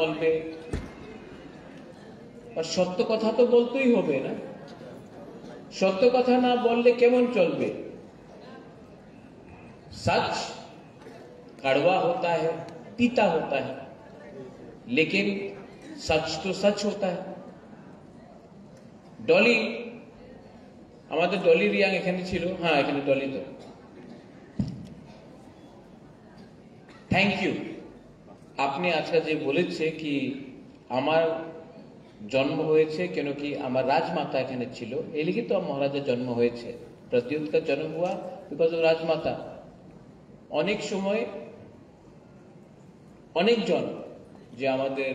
বলবে, আর সত্য কথা তো বলতেই হবে না? সত্য কথা না বললে কেমন চলবে? सच कड़वा होता है, तीता होता है, लेकिन सच तो सच होता है। डॉली, हमारे डॉली रियांग এখানে ছিল, হ্যাঁ এখানে ডলি তো। Thank you. আপনি আজকে যে বলেছে কি আমার জন্ম হয়েছে কেন কি আমার রাজমাতা এখানে ছিল, এই লিগে তো মহারাজের জন্ম হয়েছে। प्रद्युत का जन्म हुआ बिकॉज ऑफ राजमाता। অনেক সময় অনেকজন যে আমাদের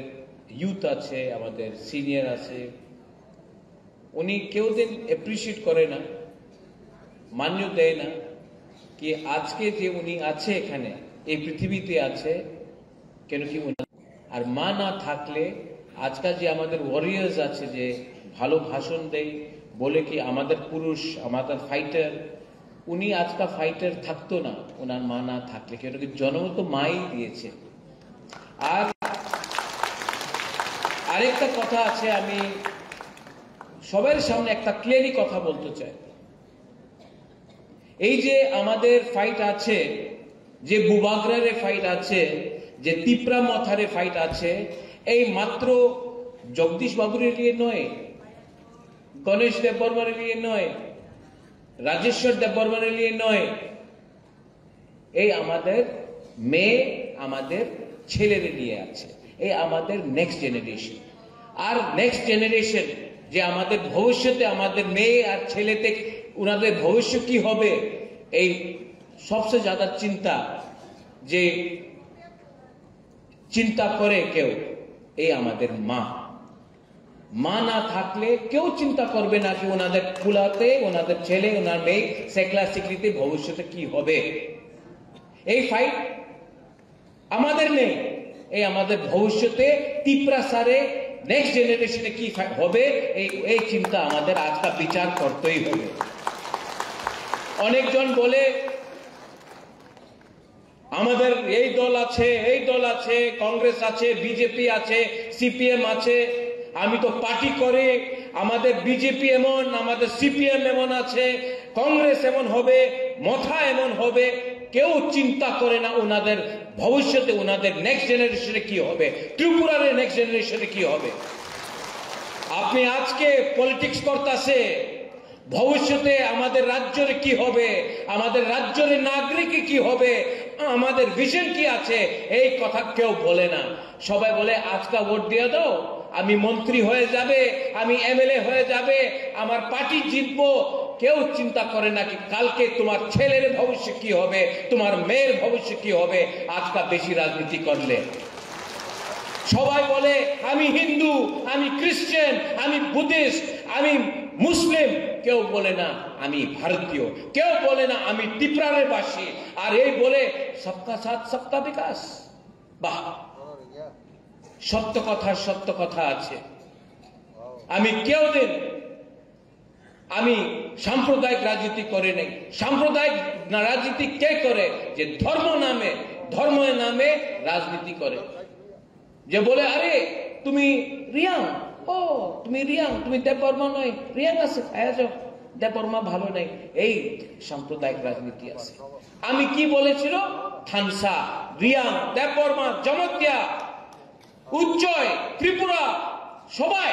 ইউথ আছে, আমাদের সিনিয়র আছে, উনি কেউ দিন অ্যাপ্রিশিয়েট করে না, মান্য দেয় না কি আজকে যে উনি আছে এখানে এই পৃথিবীতে আছে কেন কি উনি। আর মা না থাকলে আজকাল যে আমাদের ওয়ারিয়ার্স আছে যে ভালো ভাষণ দেয়, বলে কি আমাদের পুরুষ, আমাদের ফাইটার, উনি আজকাল ফাইটার থাকতো না ওনার মা না থাকলে, কেন কি জন্ম তো মাই দিয়েছে। আর আরেকটা কথা আছে, আমি সবার সামনে একটা ক্লিয়ারলি কথা বলতে চাই। এই যে আমাদের ফাইট আছে, যে বুবাগ্রারে ফাইট আছে, যে তিপ্রা মথারে ফাইট আছে, এই মাত্র জগদীশ বাবুর লিয়ে নয়, গণেশ দেববর্মার লিয়ে নয়, রাজেশ্বর দেববর্মার লিয়ে নয়, এই আমাদের মেয়ে, আমাদের ছেলেদের নিয়ে আছে, এই আমাদের নেক্সট জেনারেশন। আর নেক্সট জেনারেশন যে আমাদের ভবিষ্যতে আমাদের মেয়ে আর ছেলেতে ওনাদের ভবিষ্যৎ কি হবে, এই সবচেয়ে ज्यादा চিন্তা যে চিন্তা করে কেউ, এই আমাদের মা। মা না থাকলে কেউ চিন্তা করবে না কি ওনাদের কুলাতে, ওনাদের ছেলে, ওনার মেয়ে সেকলা সিকরিতে ভবিষ্যতে কি হবে। এই ফাইট আমাদের নেই, এই আমাদের ভবিষ্যতে তিপ্রা সারে নেক্সট জেনারেশনে কি হবে, এই চিন্তা আমাদের আজকাল বিচার করতেই হবে। অনেকজন বলে আমাদের এই দল আছে, এই দল আছে, কংগ্রেস আছে, বিজেপি আছে, সিপিএম আছে, আমি তো পার্টি করে, আমাদের বিজেপি এমন, আমাদের সিপিএম এমন আছে, কংগ্রেস এমন হবে, মথা এমন হবে। কেউ চিন্তা করে না ওনাদের ভবিষ্যতে, ওনাদের নেক্সট জেনারেশনে কি হবে, ত্রিপুরার নেক্সট জেনারেশনে কি হবে। আপনি আজকে পলিটিক্স করতেছে, ভবিষ্যতে আমাদের রাজ্যের কি হবে, আমাদের রাজ্যের নাগরিক কি হবে, আমাদের ভিশন কি আছে, এই কথা কেউ বলে না। সবাই বলে আজকা ভোট দিয়ে দাও, আমি মন্ত্রী হয়ে যাবে, আমি এমএলএ হয়ে যাবে, আমার পার্টি জিতবো। কেউ চিন্তা করে না কি কালকে তোমার ছেলের ভবিষ্যৎ কি হবে, তোমার মেয়ের ভবিষ্যৎ কি হবে আজকা বেশি রাজনীতি করলে। সবাই বলে আমি হিন্দু, আমি খ্রিস্টান, আমি বুদ্ধিস্ট, আমি মুসলিম, কেউ বলে না আমি ভারতীয়, কেউ বলে না আমি ত্রিপুরার বাসী। আর এই বলে সবকা সাথ সবকা বিকাশ। বাহ, সত্য কথা, সত্য কথা আছে। আমি কেউ দিন আমি সাম্প্রদায়িক রাজনীতি করে নেই। সাম্প্রদায়িক রাজনীতি কে করে, যে ধর্মের নামে রাজনীতি করে, যে বলে আরে তুমি রিয়াং, ও তুমি রিয়াং, তুমি দেববর্মা নয়, রিয়াং আছে আয়াজ দেববর্মা ভালো নাই, এই সাম্প্রদায়িক রাজনীতি আছে। আমি কি বলেছিল, থানসা, রিয়াং, দেববর্মা, জমতিয়া, উজ্জয়, ত্রিপুরা, সবাই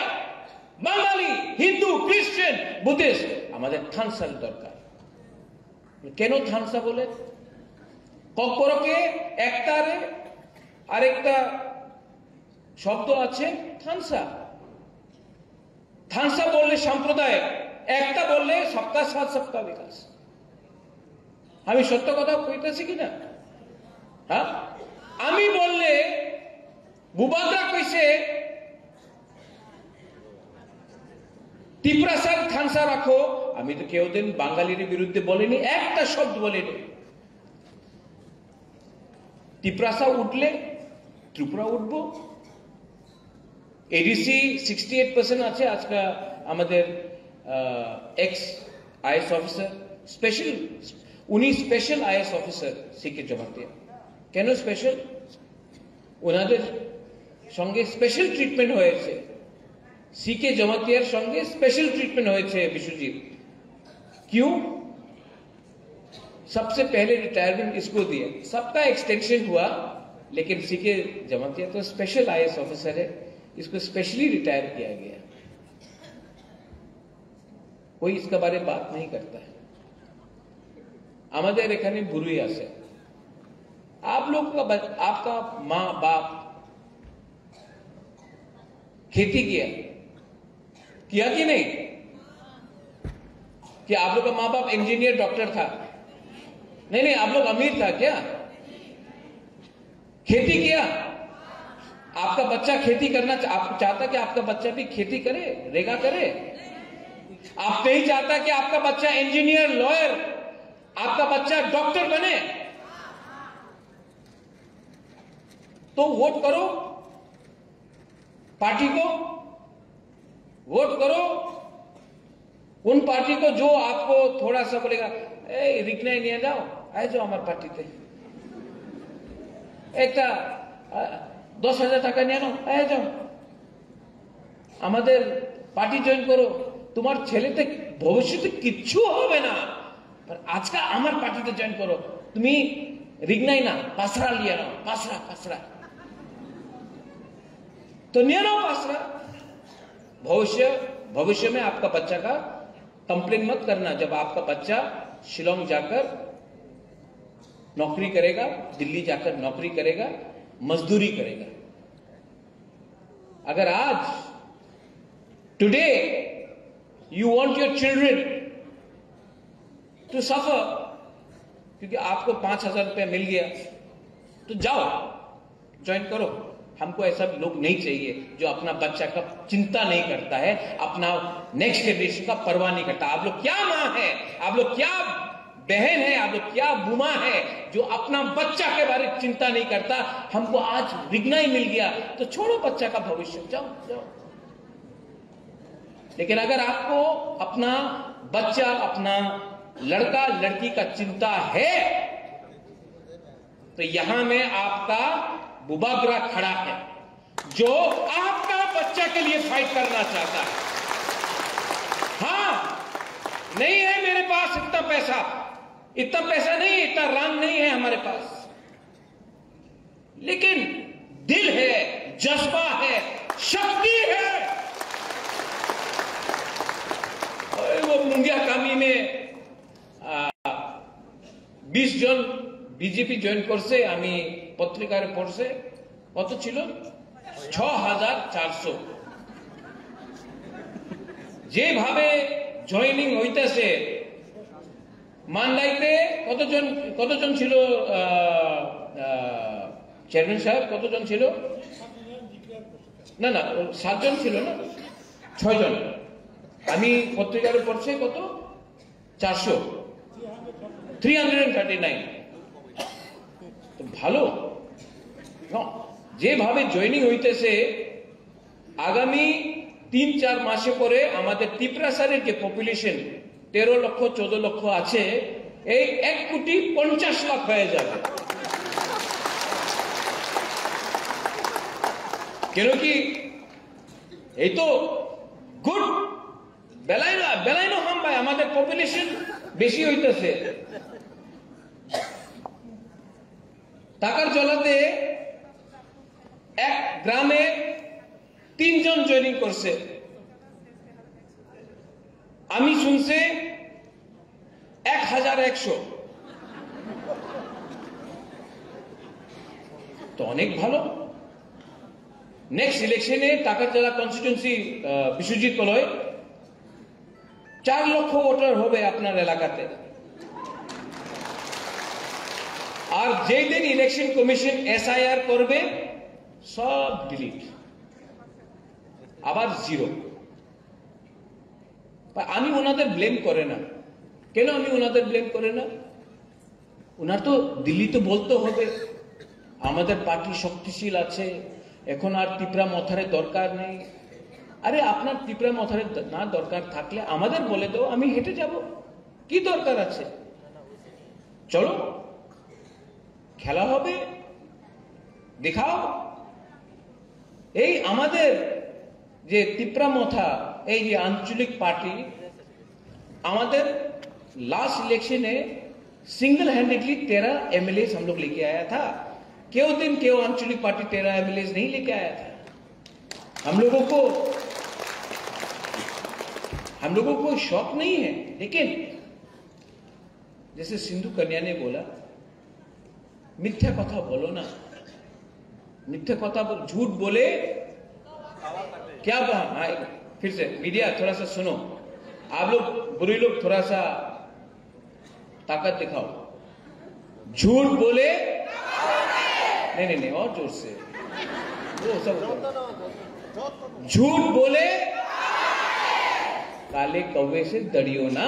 বাঙালি, হিন্দু, খ্রিস্টান, বুদ্ধিস্ট, আমাদের থানসার দরকার। কেন থানসা বলে? ককরকে একটারে আরেকটা শব্দ আছে থানসা। থানসা বললে সাম্প্রদায়িক, একটা বললে সবকা সাথ সবকা বিকাশ। আমি সত্য কথা কইতেছি কিনা? হ্যাঁ, আমি বললে বুবাগ্রা কইছে ত্রিপুরাসার থানসা রাখো, আমি তো কেউ দিন বাঙালির বিরুদ্ধে বলিনি, একটা শব্দ বলিনি। ত্রিপুরাসা উঠলে ত্রিপুরা উঠবো। এডিসি 68% আছে আজকে আমাদের এক্স আইএস অফিসার, স্পেশাল, উনি স্পেশাল আইএস অফিসার সিকে জমাতিয়া। কেন স্পেশাল? ওনাদের সঙ্গে স্পেশাল ট্রিটমেন্ট হয়েছে, सीके जमातियार संगे स्पेशल ट्रीटमेंट हुए विश्वजीत। क्यों? सबसे पहले रिटायरमेंट इसको दिया, सबका एक्सटेंशन हुआ, लेकिन सीके जमातिया तो स्पेशल आईएएस ऑफिसर है, इसको स्पेशली रिटायर किया गया। कोई इसका बारे में बात नहीं करता है। আমাদের এখানে বুড়ি আছে, आप लोग का आपका माँ बाप खेती किया कि नहीं? कि आप लोग का माँ बाप इंजीनियर डॉक्टर था? नहीं, आप लोग अमीर था क्या? खेती किया? आपका बच्चा खेती करना आप चाहता कि आपका बच्चा भी खेती करे, रेगा करे? आप नहीं चाहता कि आपका बच्चा इंजीनियर, लॉयर, आपका बच्चा डॉक्टर बने? तो वोट करो, पार्टी को वोट करो, उन पार्टी को जो आपको थोड़ा सा बोलेगा रिकना नहीं जाओ, आए जाओ हमारे पार्टी थे, एक 10,000 টাকা নিয়ে নাও, আয় যাও আমাদের পার্টি জয়েন করো, তোমার ছেলেতে ভবিষ্যতে কিচ্ছু হবে না, আজকে আমার পার্টিতে জয়েন করো, তুমি रिगनाई ना पासरा लिया ना, पासरा पासरा तो नहीं ना पासरा। भविष्य में आपका बच्चा का कंप्लेन मत करना जब आपका बच्चा शिलोंग जाकर नौकरी करेगा, दिल्ली जाकर नौकरी करेगा, मजदूरी करेगा। अगर आज today you want your children to suffer क्योंकि आपको 5,000 रुपया मिल गया, तो जाओ ज्वाइन करो। हमको ऐसा लोग नहीं चाहिए जो अपना बच्चा का चिंता नहीं करता है, अपना नेक्स्ट जनरेशन का परवाह नहीं करता। आप लोग क्या मां है, आप लोग क्या बहन है, आप लोग क्या बुमा है जो अपना बच्चा के बारे में चिंता नहीं करता। हमको आज रिगना ही मिल गया तो छोड़ो बच्चा का भविष्य, जाओ जाओ। लेकिन अगर आपको अपना बच्चा, अपना लड़का लड़की का चिंता है तो यहां में आपका बुबागरा खड़ा है जो आपका बच्चा के लिए फाइट करना चाहता है। हां, नहीं है मेरे पास इतना पैसा नहीं है, इतना रंग नहीं है हमारे पास, लेकिन दिल है, जज्बा है, शक्ति है। वो मुंगिया कामी में 20 জন বিজেপি জয়েন করছে, আমি পত্রিকায় পড়ছে কত ছিল 6,400। যেভাবে জয়েনিং হইতেছে মান্দাইতে কতজন ছিল চেয়ারম্যান সাহেব, কতজন ছিল? না 7 জন ছিল না, 6 জন। আমি পত্রিকায় পড়ছে কত 400, 339। তো ভালো যেভাবে জয়েনিং হইতেছে, আগামী 3-4 মাসে পরে আমাদের ত্রিপুরাসারের যে পপুলেশন 13 লক্ষ 14 লক্ষ আছে, এই 1,50,00,000 হয়ে যাবে। কেন কি এই তো গুড বেলাইনো হাম ভাই, আমাদের পপুলেশন বেশি হইতেছে। টাকার জলাতে এক গ্রামে 3 জন জয়েনিং করছে, আমি শুনছি 1,100। তো অনেক ভালো। নেক্সট ইলেকশনে টাকার জেলা কনস্টিটিউয়েন্সি বিশ্বজিৎ কলয় 4 লক্ষ ভোটার হবে আপনার এলাকাতে। আর যেই দিন ইলেকশন কমিশন SIR করবে সব ডিলিট, আবার জিরো। আমি ওনাদের ব্লেম করে না। কেন আমি ওনাদের ব্লেম করে না? ওনার তো দিল্লি তো বলতে হবে আমাদের পার্টি শক্তিশীল আছে, এখন আর ত্রিপুরা মথারের দরকার নেই। আরে আপনার ত্রিপুরা মথারের না দরকার থাকলে আমাদের বলে দাও, আমি হেঁটে যাব, কি দরকার আছে? চলো খেলা হবে, দেখাও। এই আমাদের যে তিপ্রামথা এই যে আঞ্চলিক পার্টি আমাদের लास्ट इलेक्शन में सिंगल हैंडेडली 13 एमएलए हम लोग लेके आया था। क्यों दिन क्यों आंचलिक पार्टी 13 एमएलए नहीं लेके आया था? हम लोगों को शौक नहीं है। लेकिन जैसे सिंधु कन्या ने बोला, मिथ्या कथा बोलो ना, मिथ्या कथा झूठ बोले क्या आएगा। फिर से मीडिया थोड़ा सा सुनो, आप लोग बुरी लोग थोड़ा सा ताकत दिखाओ। झूठ बोले नहीं और जोर से वो सब झूठ बोले काले कौवे से दड़ियो ना,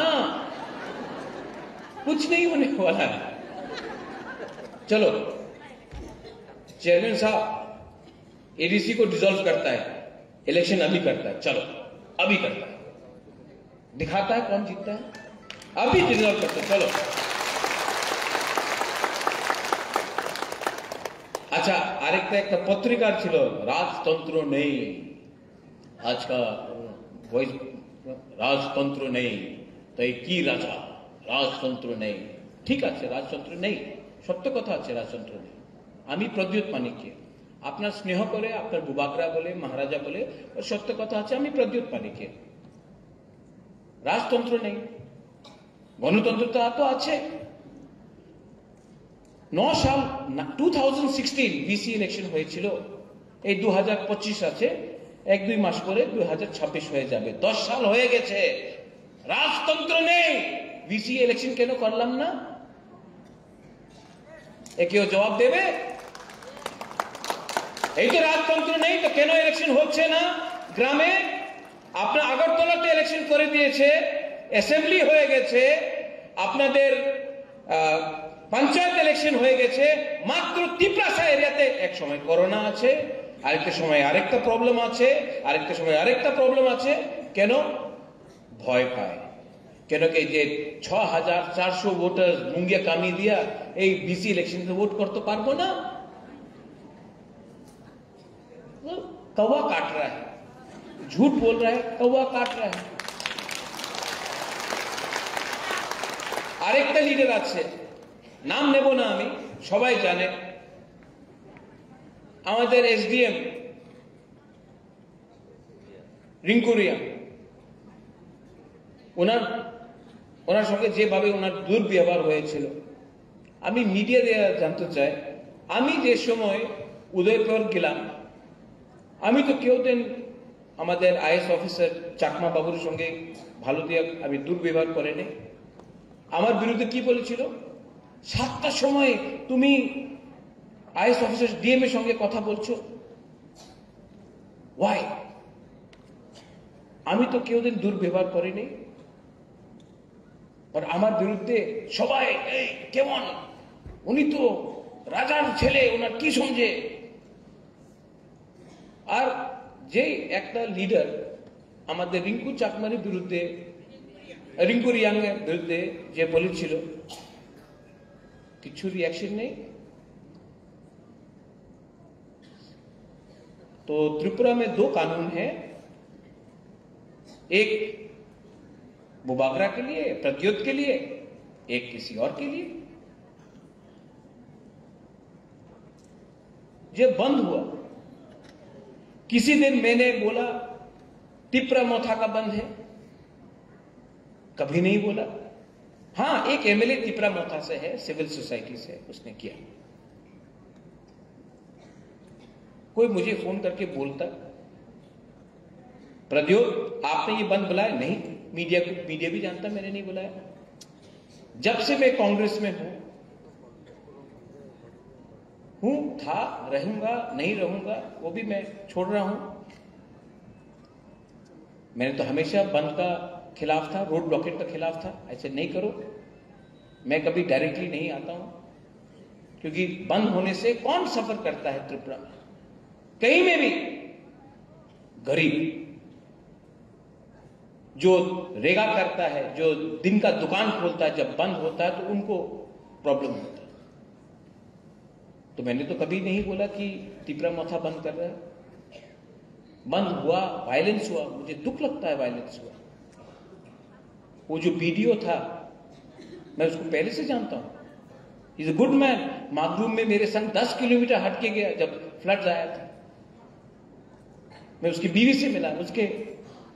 कुछ नहीं होने वाला है। चलो चेयरमैन साहब एडीसी को डिसॉल्व करता है, इलेक्शन अभी करता है, चलो अभी करता है, दिखाता है कौन जीतता है, अभी डिसॉल्व करते हैं, चलो। আচ্ছা আরেকটা একটা পত্রিকার ছিল রাজতন্ত্র নেই, আজকা ভয়েস রাজতন্ত্র নেই, তাই কি রাজা রাজতন্ত্র নেই। ঠিক আছে, রাজতন্ত্র নেই, সত্য কথা আছে, রাজতন্ত্র নেই। আমি প্রদ্যুৎ মানিককে আপনার স্নেহ করে, আপনার বুবাকরা বলে, মহারাজা বলে, সত্য কথা আছে, আমি প্রদ্যুৎ মানিককে। রাজতন্ত্র নেই, গণতন্ত্রতা তো আছে। 9 সাল 2016 বিসি ইলেকশন হয়েছিল, এই 2025 আছে, 1-2 মাস পরে 2026 হয়ে যাবে, 10 সাল হয়ে গেছে, রাজতন্ত্র নেই। বিসি ইলেকশন কেন করলাম না? কেউ জবাব দেবে? এই তো রাজতন্ত্র নেই, তো কেন ইলেকশন হচ্ছে না গ্রামে? আপনার আগরতলাতে ইলেকশন করে দিয়েছে, অ্যাসেম্বলি হয়ে গেছে, আপনাদের পঞ্চায়েত ইলেকশন হয়ে গেছে, মাত্র তিপ্রাসা এরিয়াতে এক সময় করোনা আছে, আরেকটা সময় আরেকটা প্রবলেম আছে, আরেকটা সময় আরেকটা প্রবলেম আছে। কেন? ভয় পায়। কেন কি যে 6400 वोटर मुंगिया कामी दिया এই बीसी इलेक्शन में वोट करते पारबो ना, कौवा काट रहा है, झूठ बोल रहा है, कौवा काट रहा है। আরেকটা লিডার আছে, নাম নেব না আমি, সবাই জানে, আমাদের এসডিএম রিঙ্কুরিয়া, ওনার সঙ্গে যেভাবে ওনার দুর্ব্যবহার হয়েছিল, আমি মিডিয়া দিয়ে জানতে চাই। আমি যে সময় উদয়পুর গেলাম, আমি তো কেউ দিন আমাদের আইএস অফিসার চাকমা বাবুর সঙ্গে ভালো দিয়ে আমি দুর্ব্যবহার করিনি। আমার বিরুদ্ধে কি বলেছিল? 7টার সময় তুমি আইএস অফিসার ডিএম এর সঙ্গে কথা বলছো, ওয়াই? আমি তো কেউ দিন দুর্ব্যবহার করিনি, আর আমার বিরুদ্ধে সবাই এই কেমন, উনি তো রাজার ছেলে, ওনার কি সমঝে। আর যে একটা লিডার আমাদের রিঙ্কু চাকমার বিরুদ্ধে, রিঙ্কু রিয়াংয়ের বিরুদ্ধে যে বলেছিল, কিছু रिएक्शन नहीं। तो त्रिपुरा में 2 कानून हैं, एक बुबागरा के लिए, प्रद्योत के लिए, एक किसी और के लिए। जब बंद हुआ, किसी दिन मैंने बोला तिप्रा मोथा का बंद है? कभी नहीं बोला। हाँ, एक एमएलए तिप्रा मोथा से है, सिविल सोसाइटी से, उसने किया। कोई मुझे फोन करके बोलता प्रद्योत आपने ये बंद बुलाया? नहीं, मीडिया भी जानता मैंने नहीं बुलाया। जब से मैं कांग्रेस में हूं, था, रहूंगा, नहीं रहूंगा वो भी मैं छोड़ रहा हूं। मैंने तो हमेशा बंद का खिलाफ था, रोड ब्लॉकेट का खिलाफ था, ऐसे नहीं करो। मैं कभी डायरेक्टली नहीं आता हूं, क्योंकि बंद होने से कौन सफर करता है त्रिपुरा में? कहीं में भी गरीब जो रेगा करता है, जो दिन का दुकान खोलता है, जब बंद होता है तो उनको प्रॉब्लम होता है। तो मैंने तो कभी नहीं बोला कि तिप्रा मोथा बंद कर रहा है। बंद हुआ, वायलेंस हुआ, मुझे दुख लगता है वायलेंस हुआ। वो जो वीडियो था, मैं उसको पहले से जानता हूं, इज अ गुड मैन। मागरूम में मेरे संग 10 किलोमीटर हट के गया जब फ्लड आया था। मैं उसकी बीवी से मिला,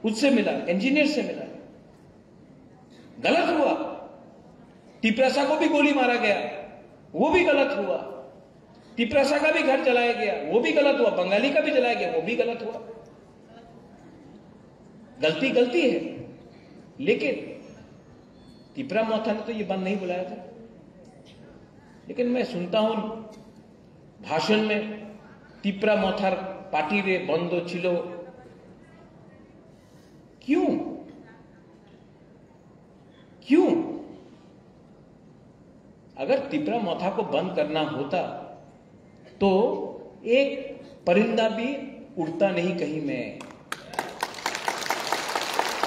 उससे मिला, इंजीनियर से मिला। गलत हुआ। तिपरासा को भी गोली मारा गया, वो भी गलत हुआ। तिपरासा का भी घर जलाया गया, वो भी गलत हुआ। बंगाली का भी जलाया गया, वो भी गलत हुआ। गलती गलती है, लेकिन तिपरा मोथा ने तो ये बंद नहीं बुलाया था। लेकिन मैं सुनता हूं भाषण में तिपरा मोथार पार्टी रे बंद छिलो। क्यों क्यों? अगर तिपरा मोथा को बंद करना होता तो एक परिंदा भी उड़ता नहीं कहीं में।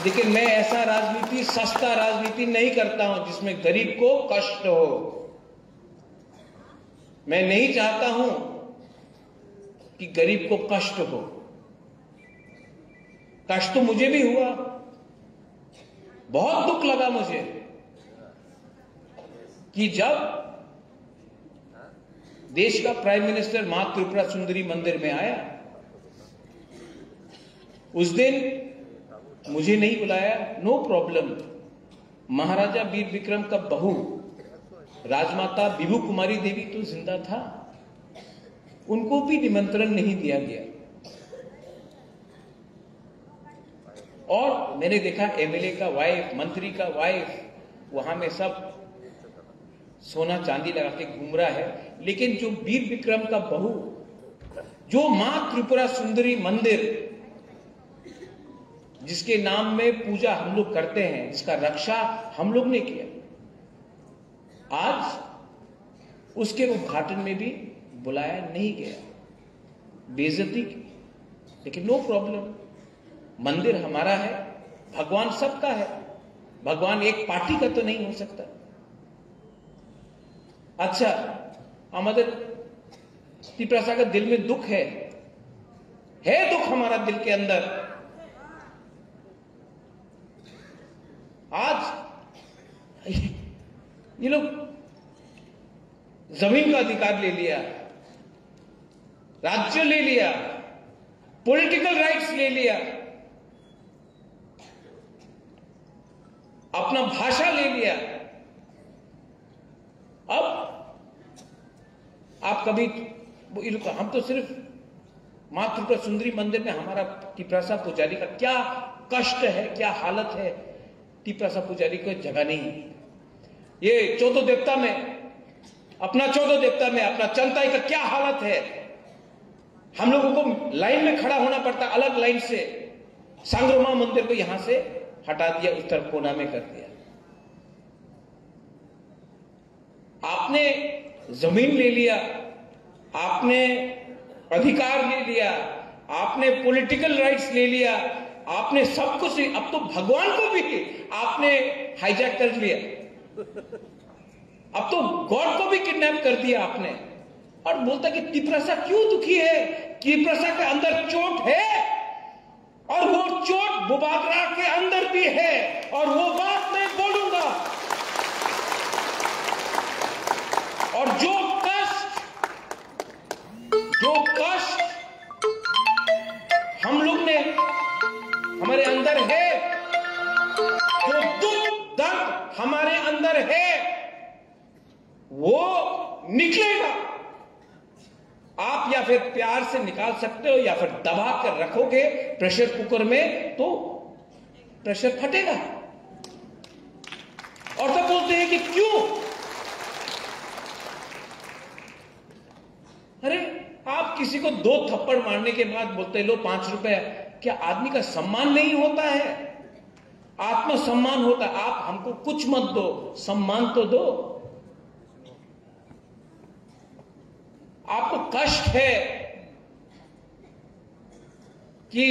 लेकिन मैं ऐसा राजनीति, सस्ता राजनीति नहीं करता हूं जिसमें गरीब को कष्ट हो। मैं नहीं चाहता हूं कि गरीब को कष्ट हो। कष्ट तो मुझे भी हुआ, बहुत दुख लगा मुझे कि जब देश का प्राइम मिनिस्टर मां त्रिपुरा सुंदरी मंदिर में आया, उस दिन मुझे नहीं बुलाया, नो प्रॉब्लम। महाराजा वीर विक्रम का बहू राजमाता विभू कुमारी देवी तो जिंदा था, उनको भी निमंत्रण नहीं दिया गया। और मैंने देखा एमएलए का वाइफ, मंत्री का वाइफ वहां में सब सोना चांदी लगा के घूम रहा है। लेकिन जो वीर विक्रम का बहू, जो मां त्रिपुरा सुंदरी मंदिर जिसके नाम में पूजा हम लोग करते हैं, जिसका रक्षा हम लोग ने किया, आज उसके उद्घाटन में भी बुलाया नहीं गया, बेइज्जती की। लेकिन नो प्रॉब्लम, मंदिर हमारा है, भगवान सबका है, भगवान एक पार्टी का तो नहीं हो सकता। अच्छा, हमारे तिपरासा का दिल में दुख है दुख हमारा दिल के अंदर। आज ये लोग जमीन का अधिकार ले लिया, राज्य ले लिया, पॉलिटिकल राइट्स ले लिया, अपना भाषा ले लिया। अब आप कभी हम तो सिर्फ मां त्रिपुरा सुंदरी मंदिर में हमारा तिपरासा पुजारी का क्या कष्ट है, क्या हालत है। तिपरासा पुजारी को जगह नहीं। ये चौदह देवता में, अपना चंताई का क्या हालत है। हम लोगों को लाइन में खड़ा होना पड़ता, अलग लाइन से। सांग्रोमा मंदिर को यहां से हटा दिया, उत्तर कोना में कर दिया। आपने जमीन ले लिया, आपने अधिकार ले लिया, आपने पॉलिटिकल राइट्स ले लिया, आपने सब कुछ। अब तो भगवान को भी आपने हाईजैक कर लिया, अब तो गॉड को भी किडनैप कर दिया आपने। और बोलता कि तिपरासा क्यों दुखी है? तिपरासा के अंदर चोट है, और वो चोट बुबागरा के अंदर भी है, और वो बात मैं बोलूंगा। और जो कष्ट हम लोग ने हमारे अंदर है, जो दुख दर्द हमारे अंदर है, वो निकलेगा। आप या फिर प्यार से निकाल सकते हो, या फिर दबा कर रखोगे प्रेशर कुकर में तो प्रेशर फटेगा। और तब बोलते हैं कि क्यों? अरे आप किसी को 2 थप्पड़ मारने के बाद बोलते लो 5 रुपए, क्या आदमी का सम्मान नहीं होता है? आत्मसम्मान होता है। आप हमको कुछ मत दो, सम्मान तो दो। आपको कष्ट है कि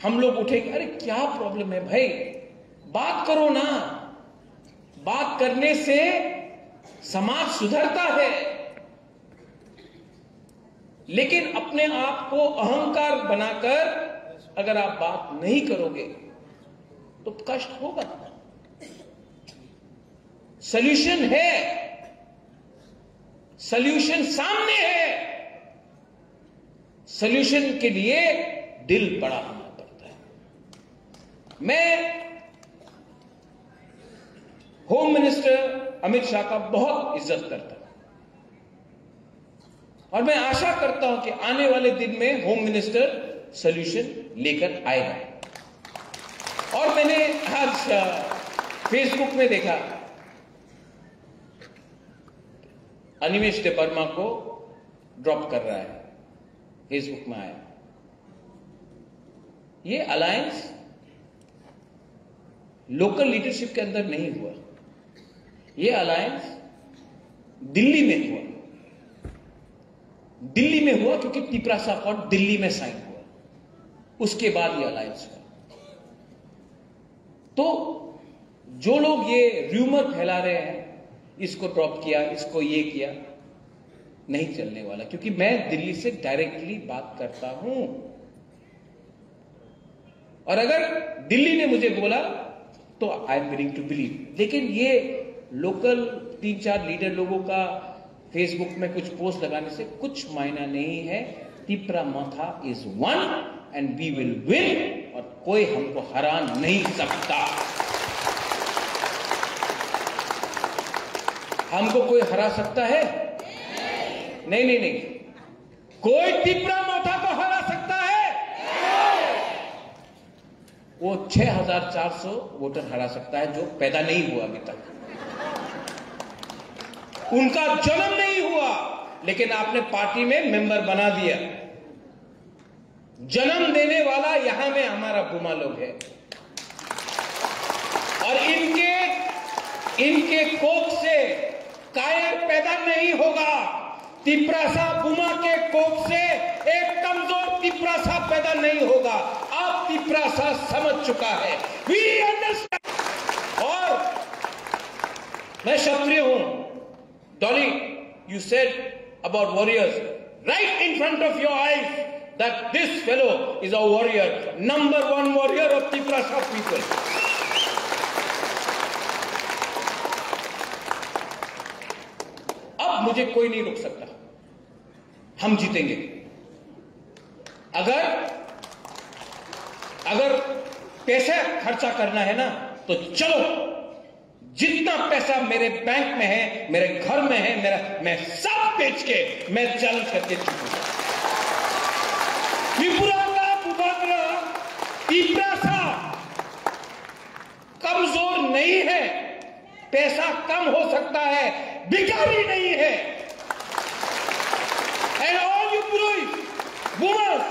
हम लोग उठेंगे, अरे क्या प्रॉब्लम है भाई, बात करो ना। बात करने से समाज सुधरता है। लेकिन अपने आप को अहंकार बनाकर अगर आप बात नहीं करोगे तो कष्ट होगा। सॉल्यूशन है, सॉल्यूशन सामने है। सॉल्यूशन के लिए दिल बड़ा होना पड़ता है। मैं होम मिनिस्टर अमित शाह का बहुत इज्जत करता हूं और मैं आशा करता हूं कि आने वाले दिन में होम मिनिस्टर सॉल्यूशन लेकर आएगा। और मैंने आज फेसबुक में देखा अनिमेश देबर्मा को ड्रॉप कर रहा है, फेसबुक में आया। ये अलायंस लोकल लीडरशिप के अंदर नहीं हुआ, ये अलायंस दिल्ली में हुआ। दिल्ली में हुआ क्योंकि तिपरासा अकॉर्ड दिल्ली में साइन हुआ, उसके बाद ये अलायंस हुआ। तो जो लोग ये र्यूमर फैला रहे हैं, इसको ड्रॉप किया, इसको ये किया, नहीं चलने वाला। क्योंकि मैं दिल्ली से डायरेक्टली बात करता हूं और अगर दिल्ली ने मुझे बोला तो I am willing to believe. लेकिन ये लोकल 3-4 लीडर लोगों का फेसबुक में कुछ पोस्ट लगाने से कुछ मायना नहीं है। Tipra Motha is one and we will win, और कोई हमको हरा नहीं सकता। हमको कोई हरा सकता है? नहीं नहीं नहीं, कोई तिपरामथा को हरा सकता है? वो 6400 वोटर हरा सकता है जो पैदा नहीं हुआ अभी तक, उनका जन्म नहीं हुआ, लेकिन आपने पार्टी में मेंबर बना दिया। जन्म देने वाला यहां में हमारा बुमा लोग है और इनके कोख से कायर पैदा नहीं होगा। तिपरासा बुमा के कोख से एक कमजोर तिपरासा पैदा नहीं होगा। अब तिपरासा समझ चुका है, वी अंडरस्टैंड। और मैं क्षत्रिय हूं। Dolly, you said about warriors right in front of your eyes that this fellow is a warrior, number 1 warrior of Tiprasa people. अब मुझे कोई नहीं रोक सकता, हम जीतेंगे। अगर पैसा खर्चा करना है ना तो चलो, जितना पैसा मेरे बैंक में है, मेरे घर में है, मैं सब बेच के मैं चैलेंज करके जीतूंगा। त्रिपुरा का उपग्रह तिपरासा कमजोर नहीं है, पैसा कम हो सकता है, भिखारी नहीं है। And all you woman,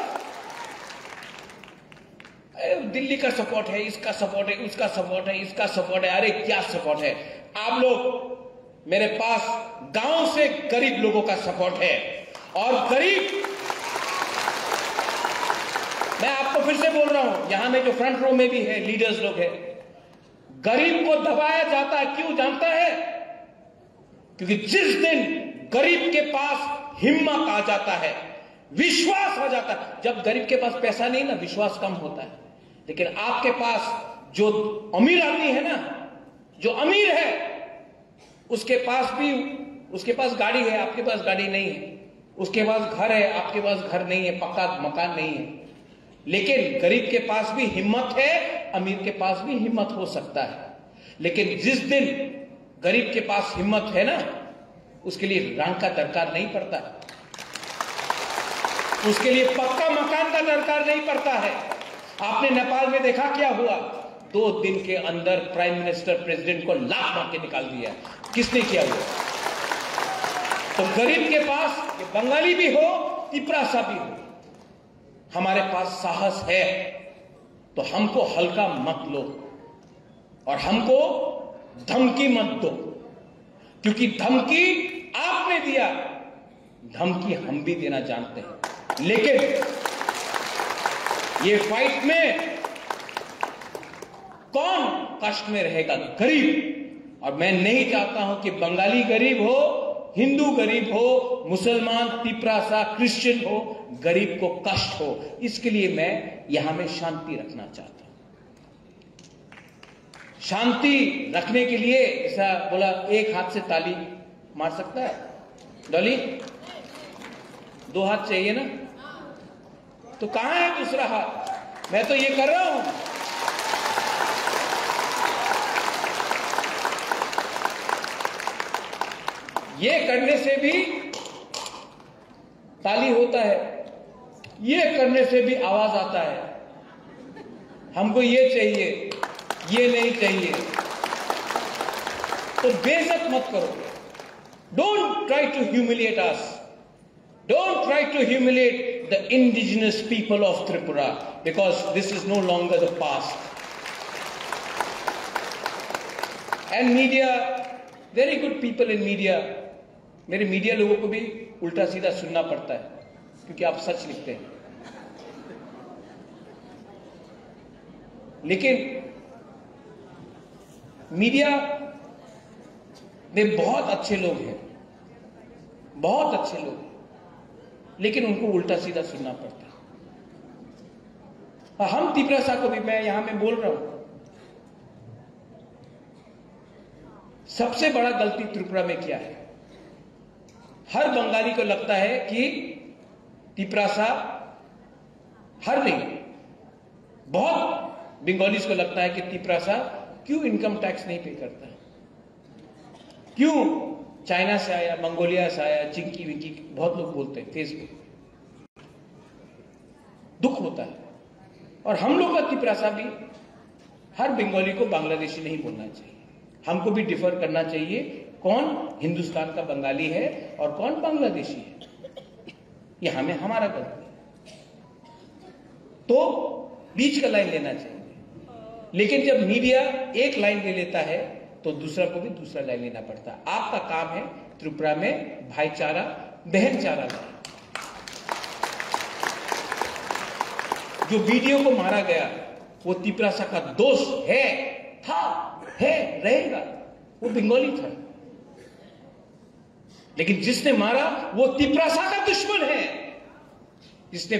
Delhi का सपोर्ट है, इसका सपोर्ट है, उसका सपोर्ट है, इसका सपोर्ट है। अरे क्या सपोर्ट है? आप लोग, मेरे पास गांव से गरीब लोगों का सपोर्ट है। और गरीब, मैं आपको फिर से बोल रहा हूं, यहां में जो फ्रंट रो में भी है, लीडर्स लोग हैं, गरीब को दबाया जाता है। क्यों जानता है? क्योंकि जिस दिन गरीब के पास हिम्मत आ जाता है, विश्वास आ जाता है। जब गरीब के पास पैसा नहीं ना, विश्वास कम होता है। लेकिन आपके पास जो अमीर आदमी है ना, जो अमीर है, उसके पास गाड़ी है, आपके पास गाड़ी नहीं है। उसके पास घर है, आपके पास घर नहीं है, पक्का मकान नहीं है। लेकिन गरीब के पास भी हिम्मत है, अमीर के पास भी हिम्मत हो सकता है। लेकिन जिस दिन गरीब के पास हिम्मत है ना, उसके लिए रंग का दरकार नहीं पड़ता, उसके लिए पक्का मकान का दरकार नहीं पड़ता है। आपने नेपाल में देखा क्या हुआ? 2 दिन के अंदर प्राइम मिनिस्टर प्रेसिडेंट को लात मार के निकाल दिया। किसने किया हुआ? तो गरीब के पास, ये बंगाली भी हो, तिपरासा भी हो, हमारे पास साहस है। तो हमको हल्का मत लो और हमको धमकी मत दो, क्योंकि धमकी आपने दिया, धमकी हम भी देना जानते हैं। लेकिन ये फाइट में कौन कष्ट में रहेगा? गरीब। और मैं नहीं चाहता हूं कि बंगाली गरीब हो, हिंदू गरीब हो, मुसलमान, तिपरासा, क्रिश्चियन हो, गरीब को कष्ट हो। इसके लिए मैं यहां मैं शांति रखना चाहता हूं। शांति रखने के लिए ऐसा बोला, एक हाथ से ताली मार सकता है डॉली? 2 हाथ चाहिए ना? तो कहां है दूसरा हाथ? मैं तो ये कर रहा हूं। ये करने से भी ताली होता है, ये करने से भी आवाज आता है। हमको ये चाहिए, ये नहीं चाहिए। तो बेइज्जत मत करो। Don't try to humiliate us. Don't try to humiliate the indigenous people of Tripura, because this is no longer the past. And media, very good people in media. मेरे मीडिया लोगों को भी उल्टा सीधा सुनना पड़ता है क्योंकि आप सच लिखते हैं। लेकिन मीडिया में बहुत अच्छे लोग हैं, बहुत अच्छे लोग, लेकिन उनको उल्टा सीधा सुनना पड़ता है। हम तिपरासा को भी, मैं यहां में बोल रहा हूं, सबसे बड़ा गलती त्रिपुरा में क्या है? हर बंगाली को लगता है कि तिपरासा, हर नहीं, बहुत बंगालीज को लगता है कि तिपरासा क्यों इनकम टैक्स नहीं पे करता, क्यों चाइना से आया, मंगोलिया से आया, चिंकी विंकी, बहुत लोग बोलते हैं फेसबुक। दुख होता है। और हम लोग का तिपरासा भी, हर बंगाली को बांग्लादेशी नहीं बोलना चाहिए। हमको भी डिफर करना चाहिए, कौन हिंदुस्तान का बंगाली है और कौन बांग्लादेशी है। ये हमें, हमारा गलती है। तो बीच का लाइन लेना चाहिए। लेकिन जब मीडिया एक लाइन ले लेता है तो दूसरा को भी दूसरा लाइन लेना पड़ता है। आपका काम है त्रिपुरा में भाईचारा, बहनचारा लाए। जो वीडियो को मारा गया वो तिपरासा का दोस्त है, था, है, रहेगा। वो बंगाली था, लेकिन जिसने मारा वो तिपरासा का दुश्मन है, जिसने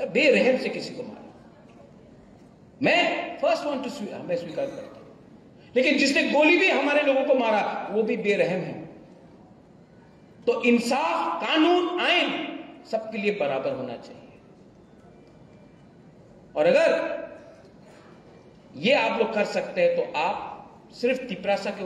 बेरहम से किसी को मारा। मैं फर्स्ट वन टू मैं स्वीकार करता हूं, लेकिन जिसने गोली भी हमारे लोगों को मारा वो भी बेरहम है। तो इंसाफ, कानून, आइन सबके लिए बराबर होना चाहिए। और अगर ये आप लोग कर सकते हैं तो आप सिर्फ तिपरासा के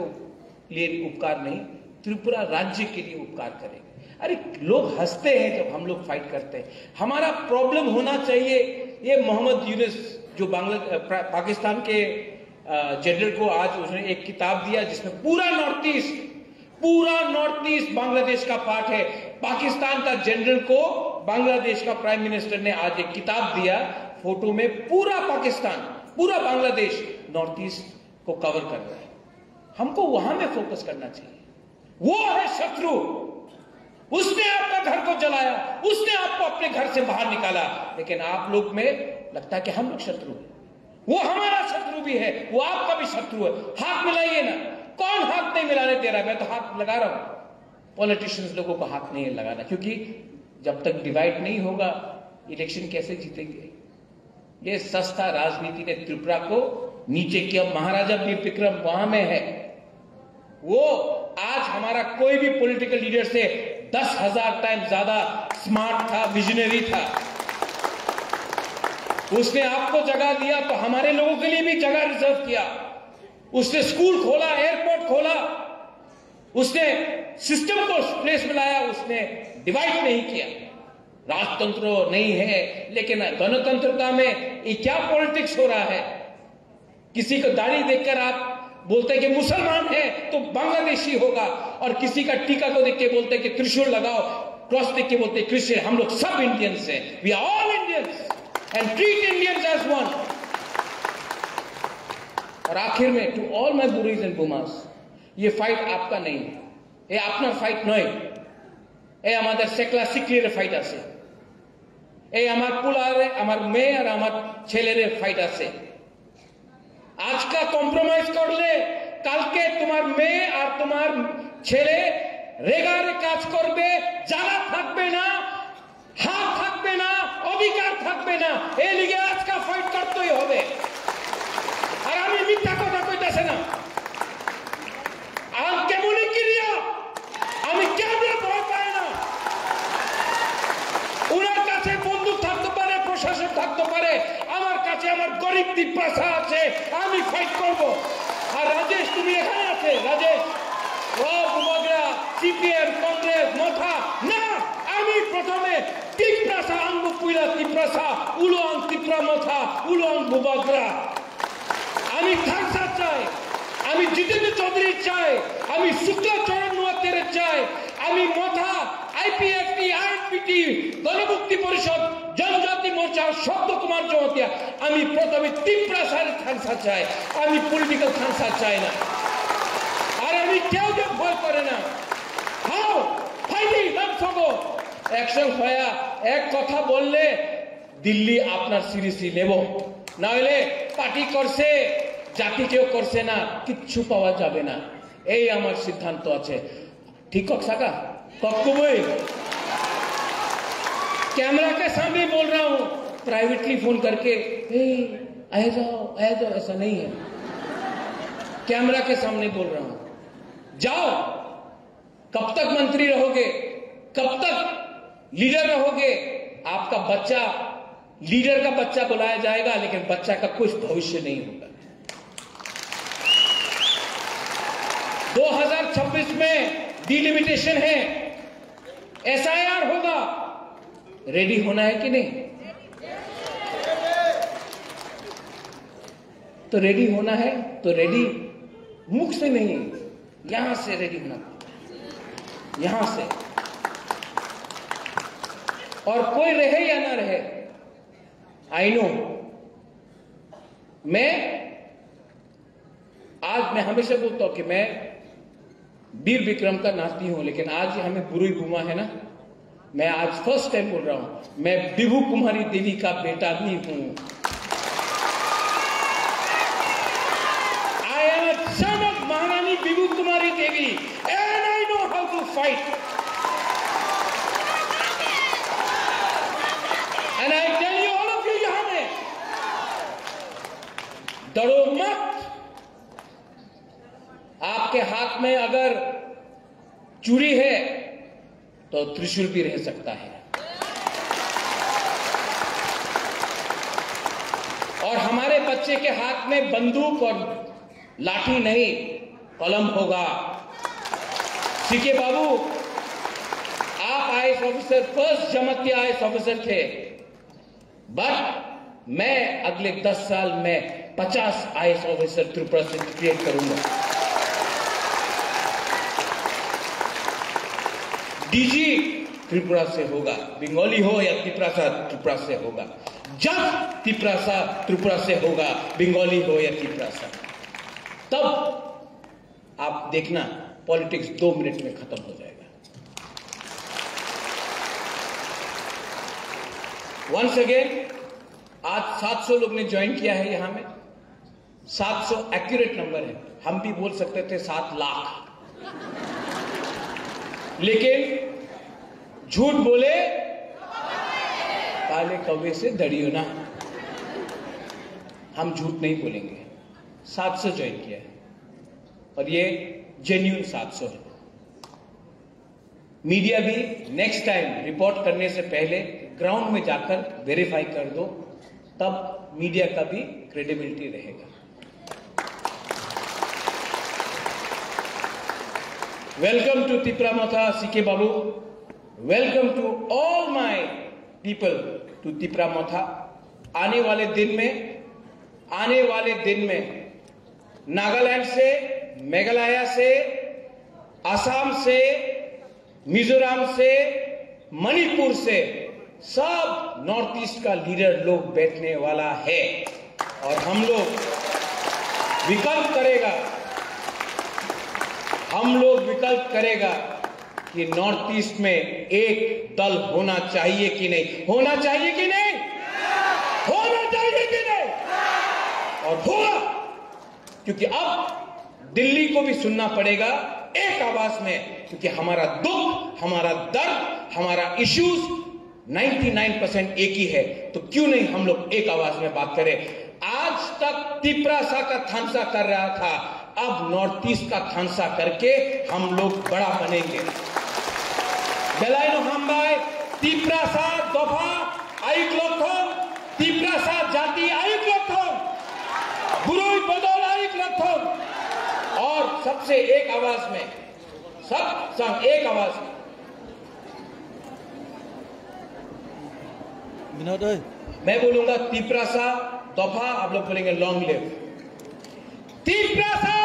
लिए उपकार नहीं, त्रिपुरा राज्य के लिए उपकार करेंगे। अरे लोग हंसते हैं जब हम लोग फाइट करते हैं। हमारा प्रॉब्लम होना चाहिए। ये मोहम्मद यूनुस जो पाकिस्तान के जनरल को आज उसने एक किताब दिया जिसमें पूरा नॉर्थ ईस्ट बांग्लादेश का पार्ट है। पाकिस्तान का जनरल को बांग्लादेश का प्राइम मिनिस्टर ने आज एक किताब दिया, फोटो में पूरा पाकिस्तान, पूरा बांग्लादेश नॉर्थ ईस्ट को कवर कर रहा है। हमको वहां में फोकस करना चाहिए। वो है शत्रु, उसने आपका घर को जलाया, उसने आपको अपने घर से बाहर निकाला, लेकिन आप लोग में लगता है कि हम लोग शत्रु हैं। वो हमारा शत्रु भी है, वो आपका भी शत्रु है। हाथ मिलाइए ना। कौन हाथ नहीं मिलाने दे रहा है? मैं तो हाथ लगा रहा हूं। पॉलिटिशियंस लोगों को हाथ नहीं लगाना, क्योंकि जब तक डिवाइड नहीं होगा इलेक्शन कैसे जीतेंगे? ये सस्ता राजनीति ने त्रिपुरा को नीचे किया। महाराजा वीर विक्रम वहां में है। वो आज हमारा कोई भी पॉलिटिकल लीडर से 10,000 टाइम ज्यादा स्मार्ट था, विजनरी था। उसने आपको जगह दिया तो हमारे लोगों के लिए भी जगह रिजर्व किया। उसने स्कूल खोला, एयरपोर्ट खोला, उसने सिस्टम को प्लेस में लाया, उसने डिवाइड नहीं किया। राजतंत्र नहीं है, लेकिन गणतंत्रता में ये क्या पॉलिटिक्स हो रहा है? किसी को दाढ़ी देखकर आप बोलते हैं कि मुसलमान है तो बांग्लादेशी होगा, और किसी का टीका को देख के बोलते हैं कि त्रिशूल लगाओ, क्रॉस देख के बोलते हैं क्रिश्चियन। हम लोग सब इंडियंस हैं। We are all Indians and treat Indians as one. और आखिर में टू ऑल माय बुरीज एंड बुमास, ये फाइट आपका नहीं है, ये अपना फाइट नहीं। ए हमारे सेकला सिक्लियर फाइट आसे, ए हमार पुलारे, हमार मेये और हमार छेलेरे फाइट आसे। आज का कॉम्प्रोमाइज कर ले, कल के तुम्हार मेये और तुम्हार छेले रेगारे काज करबे, जागा থাকবে না, হাত থাকবে না, অধিকার থাকবে না। এই লিগে আজকে ফাইট করতেই হবে। আর আমি মিথ্যা কথা কইতাছি না। আর কেমনই ক্রিয়া আমি কেমনে ভয় পাই না। ওনার কাছে বন্দুক থাকতে পারে, প্রশাসন থাকতে পারে, আমার কাছে আমার গরিব তিপ্রাসা আছে, আমি ফাইট করব। আর রাজেশ তুমি এখানে আছে, রাজেশ বগরা সিপিএম কংগ্রেস মাথা না, আমি প্রথমে তিপ্রাসা আঙ্গু পুইলা তিপ্রাসা উলোয়াং তিপ্রা মাথা উলোয়াং বগরা। আমি থাকসা চাই, আমি জিতেন্দ্র চৌধুরী চাই, আমি শুক্লাচরণ নোয়াতের চাই, আমি মাথা আইপিএফটি আইএনপিটি গণমুক্তি পরিষদ জনজাতি মোর্চা শব্দ কুমার জমাতিয়া, আমি প্রথমে তিপ্রাসার থাকসা চাই, আমি পলিটিক্যাল থাকসা চাই না। আর আমি কেউ ভয় করে না। হাও ফাইটিং সবো অ্যাকশন হয়া এক কথা বললে দিল্লি আপনার সিরিয়াসলি নেব, না হলে পার্টি করছে জাতি কেউ করছে না, কিচ্ছু পাওয়া যাবে না। এই আমার সিদ্ধান্ত আছে। ঠিক কক সাকা कब कैमरा के सामने बोल रहा हूं, प्राइवेटली फोन करके आ जाओ ऐसा नहीं है। कैमरा के सामने बोल रहा हूं, जाओ। कब तक मंत्री रहोगे, कब तक लीडर रहोगे? आपका बच्चा लीडर का बच्चा बुलाया जाएगा, लेकिन बच्चा का कुछ भविष्य नहीं होगा। 2026 में डिलिमिटेशन है, एसआईआर होगा, रेडी होना है कि नहीं? तो रेडी होना है तो रेडी मुख से नहीं, यहां से रेडी होना, यहां से। और कोई रहे या ना रहे, आई नो, आज मैं हमेशा बोलता हूं कि मैं वीर विक्रम का नाती हूं, लेकिन आज हमें बुरुई बुमा है ना, मैं आज फर्स्ट टाइम बोल रहा हूं, मैं विभू कुमारी देवी का बेटा भी हूं। I am a son of Maharani Vibhu Kumari Devi and I know how to fight and I tell you all of you, यहां में डरो मत। आपके हाथ में अगर चूड़ी है तो त्रिशूल भी रह सकता है। और हमारे बच्चे के हाथ में बंदूक और लाठी नहीं, कलम होगा। सीके बाबू, आप आईएएस ऑफिसर, फर्स्ट जमाती आईएएस ऑफिसर थे, बट मैं अगले 10 साल में 50 आईएएस ऑफिसर त्रिपुरा से क्रिएट करूंगा। डीजी त्रिपुरा से होगा, बंगाली हो या तिप्रासा त्रिपुरा से होगा। जज तिप्रासा त्रिपुरा से होगा, बंगाली हो या तिप्रासा। तब आप देखना पॉलिटिक्स 2 मिनट में खत्म हो जाएगा। वंस अगेन, आज 700 लोग ने ज्वाइन किया है यहां में। 700 एक्यूरेट नंबर है, हम भी बोल सकते थे 7 लाख, लेकिन झूठ बोले काले कौवे से डरियो ना, हम झूठ नहीं बोलेंगे। 700 ज्वाइन किया है और ये जेन्युइन 700 है। मीडिया भी नेक्स्ट टाइम रिपोर्ट करने से पहले ग्राउंड में जाकर वेरीफाई कर दो, तब मीडिया का भी क्रेडिबिलिटी रहेगा। Welcome to Tipramotha, CK Babu. Welcome to all my people to Tipramotha. आने वाले दिन में नागालैंड से, मेघालय से, असम से, मिजोरम से, मणिपुर से सब नॉर्थ ईस्ट का लीडर लोग बैठने वाला है और हम लोग विकल्प करेगा कि नॉर्थ ईस्ट में एक दल होना चाहिए कि नहीं, होना चाहिए कि नहीं, होना चाहिए कि नहीं, और होगा। क्योंकि अब दिल्ली को भी सुनना पड़ेगा एक आवाज में, क्योंकि हमारा दुख, हमारा दर्द, हमारा इश्यूज 99% एक ही है, तो क्यों नहीं हम लोग एक आवाज में बात करें। आज तक तिपरासा का थानसा कर रहा था, अब नॉर्थ ईस्ट का थानसा करके हम लोग बड़ा बनेंगे। बेलाइनो हामबाय तिपरासा दफा आयुक लक्षण, तिपरासा जाति आयुक लक्षण, बुरुई बदल आयुक लक्षण, और सबसे एक आवाज में, सब संग एक आवाज में। विनोद मैं बोलूंगा तिपरासा दफा, आप लोग बोलेंगे लॉन्ग लिव। तिपरासा